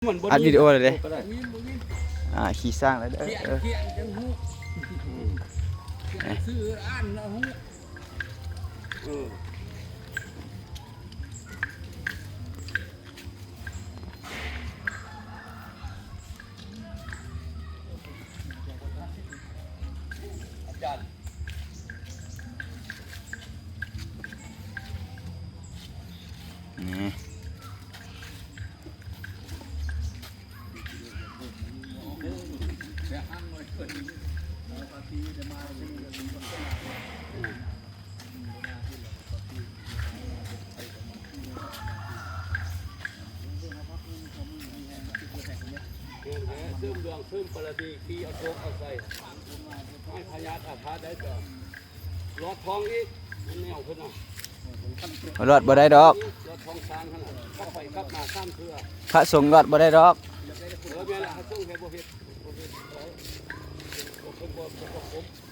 อัดวิดีโอเลยขี่สร้างเลยซื้ออ่านนะฮุซึมเรื่องซึมปรดีที่เอาโชคเอาใส่ให้พญาอาภาได้จ้ะรอดทองอีกแนวขึ้นน่ะรอดบ่ได้ดอกรอดทองสร้างขนาดเข้าไปกลับมาข้ามเรือพระสงฆ์รอดบ่ได้ดอกแม่ละเขาส่งให้บ่เฮ็ดบ่เฮ็ดบ่เฮ็ดบ่